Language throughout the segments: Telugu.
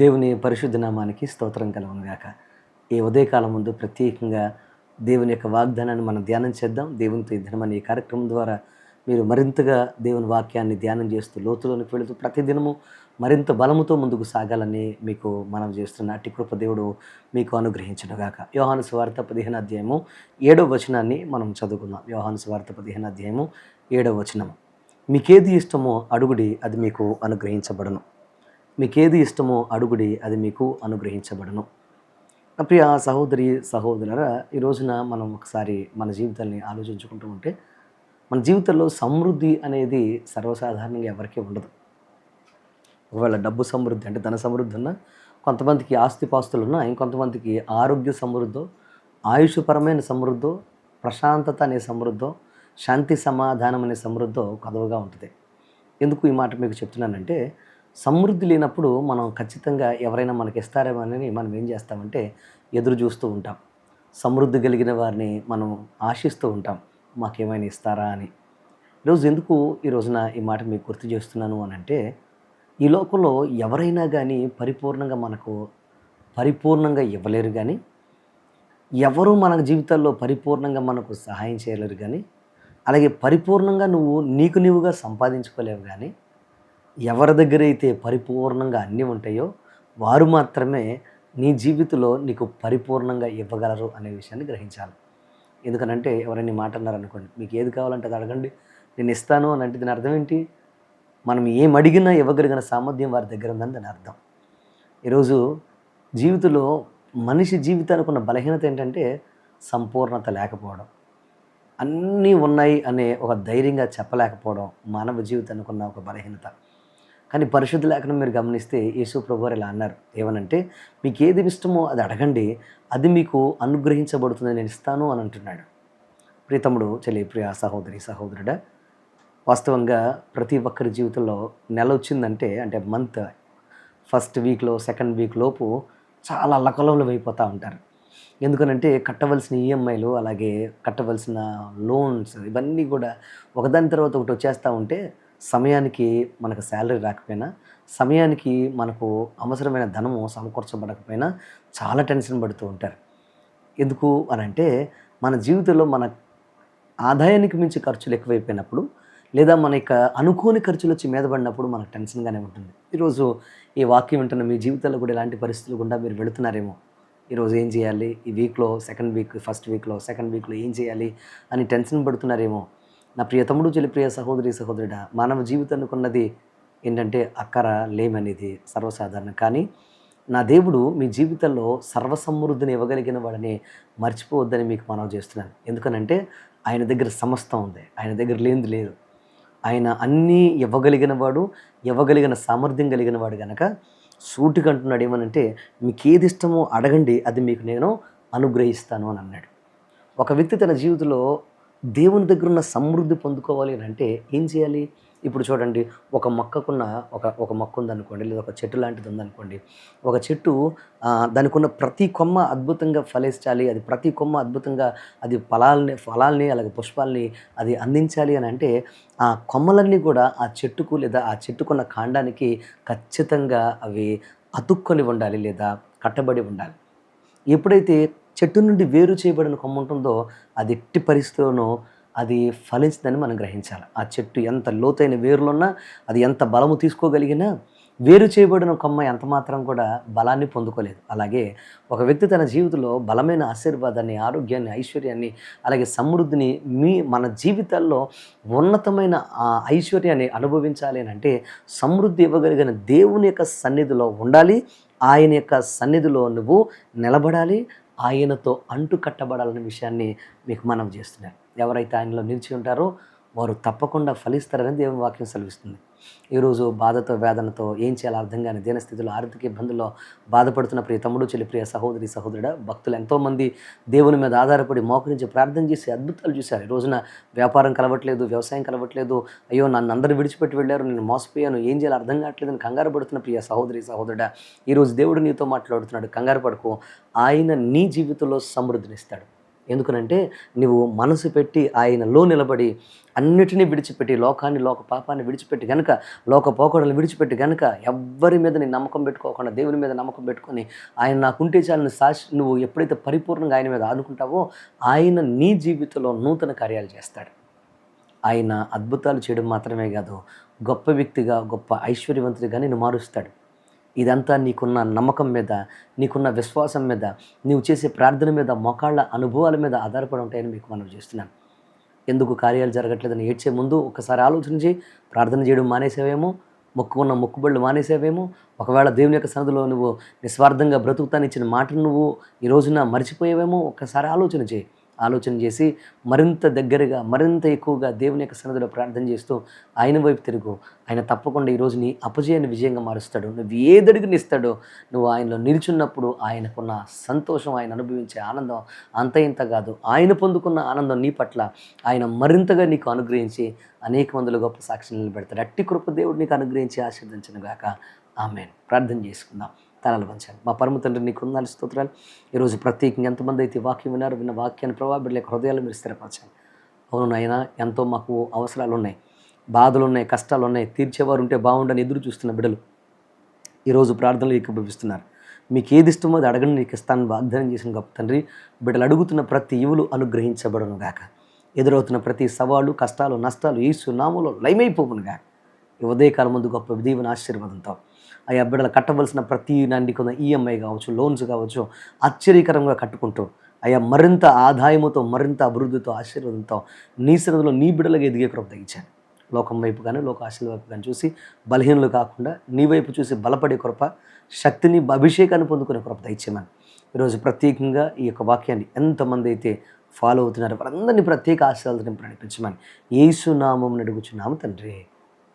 దేవుని పరిశుద్ధ నామానికి స్తోత్రం కలుగునుగాక. ఈ ఉదయకాలం ముందు ప్రత్యేకంగా దేవుని యొక్క వాగ్దానాన్ని మనం ధ్యానం చేద్దాం. దేవునితో ఈ దినమనే ఈ కార్యక్రమం ద్వారా మీరు మరింతగా దేవుని వాక్యాన్ని ధ్యానం చేస్తూ లోతులోనికి వెళుతూ ప్రతిదినము మరింత బలముతో ముందుకు సాగాలని మీకు మనం చేస్తున్న అట్టి కృప దేవుడు మీకు అనుగ్రహించునుగాక. యోహాను సువార్త 15వ అధ్యాయము 7వ వచనాన్ని మనం చదువుకుందాం. యోహాను సువార్త 15వ అధ్యాయము 7వ వచనం. మీకేది ఇష్టమో అడుగుడి, అది మీకు అనుగ్రహించబడును. మీకేది ఇష్టమో అడుగుడి, అది మీకు అనుగ్రహించబడును. ప్రియ సహోదరి సహోదరులారా, ఈ రోజున మనం ఒకసారి మన జీవితాన్ని ఆలోచించుకుంటూ ఉంటే మన జీవితంలో సమృద్ధి అనేది సర్వసాధారణంగా ఎవరికీ ఉండదు. ఒకవేళ డబ్బు సమృద్ధి అంటే ధన సమృద్ధి ఉన్నా, కొంతమందికి ఆస్తిపాస్తులు ఉన్నా, ఇంకొంతమందికి ఆరోగ్య సమృద్ధో, ఆయుషపరమైన సమృద్ధో, ప్రశాంతత అనే సమృద్ధో, శాంతి సమాధానం అనే సమృద్ధో కదవగా ఉంటుంది. ఎందుకు ఈ మాట మీకు చెప్తున్నానంటే, సమృద్ధి లేనప్పుడు మనం ఖచ్చితంగా ఎవరైనా మనకి ఇస్తారేమో అని మనం ఏం చేస్తామంటే ఎదురు చూస్తూ ఉంటాం. సమృద్ధి కలిగిన వారిని మనం ఆశిస్తూ ఉంటాం, మాకేమైనా ఇస్తారా అని. ఈ రోజున ఈ మాట మీకు గుర్తు చేస్తున్నాను అని అంటే, ఈ లోకంలో ఎవరైనా కానీ పరిపూర్ణంగా ఇవ్వలేరు కానీ, ఎవరు మన జీవితాల్లో పరిపూర్ణంగా మనకు సహాయం చేయలేరు కానీ, అలాగే పరిపూర్ణంగా నీవుగా సంపాదించుకోలేవు కానీ, ఎవరి దగ్గరైతే పరిపూర్ణంగా అన్నీ ఉంటాయో వారు మాత్రమే నీ జీవితంలో నీకు పరిపూర్ణంగా ఇవ్వగలరు అనే విషయాన్ని గ్రహించాలి. ఎందుకనంటే ఎవరైనా మాట అన్నారనుకోండి, మీకు ఏది కావాలంటే అది అడగండి, నేను ఇస్తాను అని అంటే దీని అర్థం ఏంటి? మనం ఏం అడిగినా ఇవ్వగలిగిన సామర్థ్యం వారి దగ్గర ఉందని దాని అర్థం. ఈరోజు జీవితంలో మనిషి జీవితానికి ఉన్న బలహీనత ఏంటంటే సంపూర్ణత లేకపోవడం, అన్నీ ఉన్నాయి అనే ఒక ధైర్యంగా చెప్పలేకపోవడం మానవ జీవితానికి ఉన్న ఒక బలహీనత. కానీ పరిశుద్ధ లేఖనం మీరు గమనిస్తే యేసు ప్రభువారు ఇలా అన్నారు, ఏమనంటే మీకు ఏది ఇష్టమో అది అడగండి, అది మీకు అనుగ్రహించబడుతుంది, నేను ఇస్తాను అని అంటున్నాడు. ప్రియతముడు ప్రియ సహోదరి సహోదరుడా, వాస్తవంగా ప్రతి ఒక్కరి జీవితంలో నెల వచ్చిందంటే అంటే మంత్ ఫస్ట్ వీక్లో సెకండ్ వీక్ లోపు చాలా అల్లకల్లోలం అయిపోతూ ఉంటారు. ఎందుకనంటే కట్టవలసిన ఈఎంఐలు, అలాగే కట్టవలసిన లోన్స్, ఇవన్నీ కూడా ఒకదాని తర్వాత ఒకటి వచ్చేస్తూ ఉంటే సమయానికి మనకు శాలరీ రాకపోయినా, సమయానికి మనకు అవసరమైన ధనము సమకూర్చబడకపోయినా చాలా టెన్షన్ పడుతూ ఉంటారు. ఎందుకు అని అంటే మన జీవితంలో మన ఆదాయానికి మించి ఖర్చులు ఎక్కువైపోయినప్పుడు, లేదా మన యొక్క అనుకోని ఖర్చులు వచ్చి మీద పడినప్పుడు మనకు టెన్షన్గానే ఉంటుంది. ఈరోజు ఈ వాక్యం వింటున్న మీ జీవితంలో కూడా ఇలాంటి పరిస్థితులు గుండా మీరు వెళుతున్నారేమో. ఈరోజు ఏం చేయాలి, ఈ వీక్లో సెకండ్ వీక్, ఫస్ట్ వీక్లో సెకండ్ వీక్లో ఏం చేయాలి అని టెన్షన్ పడుతున్నారేమో. నా ప్రియ తమ్ముడు ప్రియ సహోదరి సహోదరుడా, మానవ జీవితానికి ఉన్నది ఏంటంటే అక్కర లేమనేది సర్వసాధారణం. కానీ నా దేవుడు మీ జీవితంలో సర్వసమృద్ధిని ఇవ్వగలిగిన వాడిని మర్చిపోవద్దని మీకు మనవి చేస్తున్నాను. ఎందుకనంటే ఆయన దగ్గర సమస్తం ఉంది, ఆయన దగ్గర లేనిది లేదు. ఆయన అన్నీ ఇవ్వగలిగిన వాడు, ఇవ్వగలిగిన సామర్థ్యం కలిగిన వాడు కనుక సూటిగా అంటున్నాడు ఏమనంటే, మీకు ఏది ఇష్టమో అడగండి, అది మీకు నేను అనుగ్రహిస్తాను అని అన్నాడు. ఒక వ్యక్తి తన జీవితంలో దేవుని దగ్గర ఉన్న సమృద్ధి పొందుకోవాలి అని అంటే ఏం చేయాలి? ఇప్పుడు చూడండి, ఒక మొక్కకున్న ఒక మొక్క ఉందనుకోండి, లేదా ఒక చెట్టు లాంటిది ఉందనుకోండి. ఒక చెట్టు దానికి ఉన్న ప్రతి కొమ్మ అద్భుతంగా ఫలించాలి, అది ప్రతి కొమ్మ అద్భుతంగా అది ఫలాల్ని అలాగే పుష్పాలని అది అందించాలి అని అంటే ఆ కొమ్మలన్నీ కూడా ఆ చెట్టుకు లేదా ఆ చెట్టుకున్న కాండానికి ఖచ్చితంగా అవి అతుక్కొని ఉండాలి లేదా కట్టబడి ఉండాలి. ఎప్పుడైతే చెట్టు నుండి వేరు చేయబడిన కొమ్మ ఉంటుందో అది ఎట్టి పరిస్థితుల్లోనూ అది ఫలించదని మనం గ్రహించాలి. ఆ చెట్టు ఎంత లోతైన వేరులున్నా, అది ఎంత బలము తీసుకోగలిగినా, వేరు చేయబడిన కొమ్మ ఎంత మాత్రం కూడా బలాన్ని పొందుకోలేదు. అలాగే ఒక వ్యక్తి తన జీవితంలో బలమైన ఆశీర్వాదాన్ని, ఆరోగ్యాన్ని, ఐశ్వర్యాన్ని, అలాగే సమృద్ధిని మన జీవితాల్లో ఉన్నతమైన ఐశ్వర్యాన్ని అనుభవించాలి అని అంటే సమృద్ధి ఇవ్వగలిగిన దేవుని యొక్క సన్నిధిలో ఉండాలి. ఆయన యొక్క సన్నిధిలో నువ్వు నిలబడాలి, ఆయనతో అంటు కట్టబడాలనే విషయాన్ని మీకు మనం చేస్తున్నారు. ఎవరైతే ఆయనలో నిలిచి ఉంటారో వారు తప్పకుండా ఫలిస్తారని దేవుని వాక్యం సెలవిస్తుంది. ఈరోజు బాధతో వేదనతో ఏం చేయాలో అర్థం కాని దీనస్థితిలో, ఆర్థిక ఇబ్బందుల్లో బాధపడుతున్న ప్రియ తమ్ముడు ప్రియ సహోదరి సహోదరుడా, భక్తులు ఎంతోమంది దేవుని మీద ఆధారపడి మోకరించి ప్రార్థన చేసి అద్భుతాలు చూశారు. ఈ రోజున వ్యాపారం కలవట్లేదు, వ్యవసాయం కలవట్లేదు, అయ్యో నన్ను అందరూ విడిచిపెట్టి వెళ్ళారు, నేను మోసపోయాను, ఏం చేయాలో అర్థం కావట్లేదు అని కంగారు పడుతున్న ప్రియ సహోదరి సహోదరుడా, ఈరోజు దేవుడు నీతో మాట్లాడుతున్నాడు. కంగారు పడుకో, ఆయన నీ జీవితంలో సమృద్ధినిస్తాడు. ఎందుకనంటే నువ్వు మనసు పెట్టి ఆయనలో నిలబడి అన్నిటినీ విడిచిపెట్టి లోకాన్ని, లోక పాపాన్ని విడిచిపెట్టి గనుక, లోక పోకడలను విడిచిపెట్టి గనుక, ఎవ్వరి మీద నీ నమ్మకం పెట్టుకోకుండా దేవుని మీద నమ్మకం పెట్టుకొని, ఆయన నాకుంటే చాలని నువ్వు ఎప్పుడైతే పరిపూర్ణంగా ఆయన మీద ఆనుకుంటావో, ఆయన నీ జీవితంలో నూతన కార్యాలు చేస్తాడు. ఆయన అద్భుతాలు చేయడం మాత్రమే కాదు, గొప్ప వ్యక్తిగా, గొప్ప ఐశ్వర్యవంతుడిగా నిన్ను మారుస్తాడు. ఇదంతా నీకున్న నమ్మకం మీద, నీకున్న విశ్వాసం మీద, నీవు చేసే ప్రార్థన మీద, మోకాళ్ళ అనుభవాల మీద ఆధారపడి ఉంటాయని మీకు మనవి చేస్తున్నాను. ఎందుకు కార్యాలు జరగట్లేదని ఏడ్చే ముందు ఒకసారి ఆలోచించి ప్రార్థన చేయడం మానేసావేమో, మొక్కుకున్న మొక్కుబళ్ళు మానేసావేమో, ఒకవేళ దేవుని యొక్క సన్నిధిలో నువ్వు నిస్వార్థంగా బ్రతుకుతానిచ్చిన మాటను నువ్వు ఈ రోజున మర్చిపోయావేమో, ఒక్కసారి ఆలోచన చేయి. ఆలోచన చేసి మరింత దగ్గరగా, మరింత ఎక్కువగా దేవుని యొక్క సన్నిధిలో ప్రార్థన చేస్తూ ఆయన వైపు తిరుగు. ఆయన తప్పకుండా ఈరోజు నీ అపజయాన్ని విజయంగా మారుస్తాడు. నువ్వు ఏదడిగినిస్తాడో నువ్వు ఆయనలో నిలుచున్నప్పుడు ఆయనకున్న సంతోషం, ఆయన అనుభవించే ఆనందం అంత ఇంత కాదు. ఆయన పొందుకున్న ఆనందం నీ పట్ల ఆయన మరింతగా నీకు అనుగ్రహించి అనేక మందిలో గొప్ప సాక్షి నిలబెడతాడు. అట్టి కృప దేవుడు నీకు అనుగ్రహించి ఆశీర్వదించును గాక. ఆమేన్. ప్రార్థన చేసుకుందాం. తలలు వంచండి. మా పరమ తండ్రి నీకు వందనాలు, స్తోత్రాలు. ఈరోజు ప్రత్యేకంగా ఎంతమంది అయితే వాక్యం విన్నారు, విన్న వాక్యాన్ని ప్రభావం లేక హృదయాలు మీరు స్థిరపరచండి. అవును నాయన, ఎంతో మాకు అవసరాలు ఉన్నాయి, బాధలు ఉన్నాయి, కష్టాలు ఉన్నాయి, తీర్చేవారు ఉంటే బాగుండని ఎదురు చూస్తున్న బిడ్డలు ఈరోజు ప్రార్థనలు ఏకీభవిస్తున్నారు. మీకు ఏది ఇష్టమో అది అడగండి, నీకు ఇస్తానని వాగ్దానం చేసిన గొప్ప తండ్రి, బిడ్డలు అడుగుతున్న ప్రతి ఇవులు అనుగ్రహించబడును గాక. ఎదురవుతున్న ప్రతి సవాళ్ళు, కష్టాలు, నష్టాలు యేసు నామములో లయమైపోవును గాక. ఈ ఉదయకాలం ముందు గొప్ప దీవెన ఆశీర్వాదంతో అయ్యా బిడ్డలు కట్టవలసిన ప్రతి నాండి కొంత ఈఎంఐ కావచ్చు, లోన్స్ కావచ్చు, ఆశ్చర్యకరంగా కట్టుకుంటూ అయ్యా మరింత ఆదాయముతో, మరింత అభివృద్ధితో, ఆశీర్వాదంతో నీ సన్నిధిలో నీ బిడ్డలకు ఎదిగే కృప తగ్గించాను. లోకం వైపు కానీ, లోక ఆశల వైపు కానీ చూసి బలహీనలు కాకుండా నీ వైపు చూసి బలపడే కృప, శక్తిని, అభిషేకాన్ని పొందుకునే కృప దయచేయమని ఈరోజు ప్రత్యేకంగా ఈ యొక్క వాక్యాన్ని ఎంతమంది అయితే ఫాలో అవుతున్నారు వారందరినీ ప్రత్యేక ఆశీర్వాదాలను నడిపించమని యేసు నామమున అడుగుచున్నాము తండ్రి.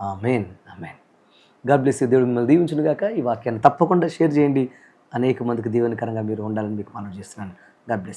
Amen. Amen. God bless you. దేవుడు మిమ్మల్ని దీవించును గాక. ఈ వాక్యాన్ని తప్పకుండా షేర్ చేయండి. అనేక మందికి దీవెనకరంగా మీరు ఉండాలని మీకు మనవి చేస్తున్నాను. God bless.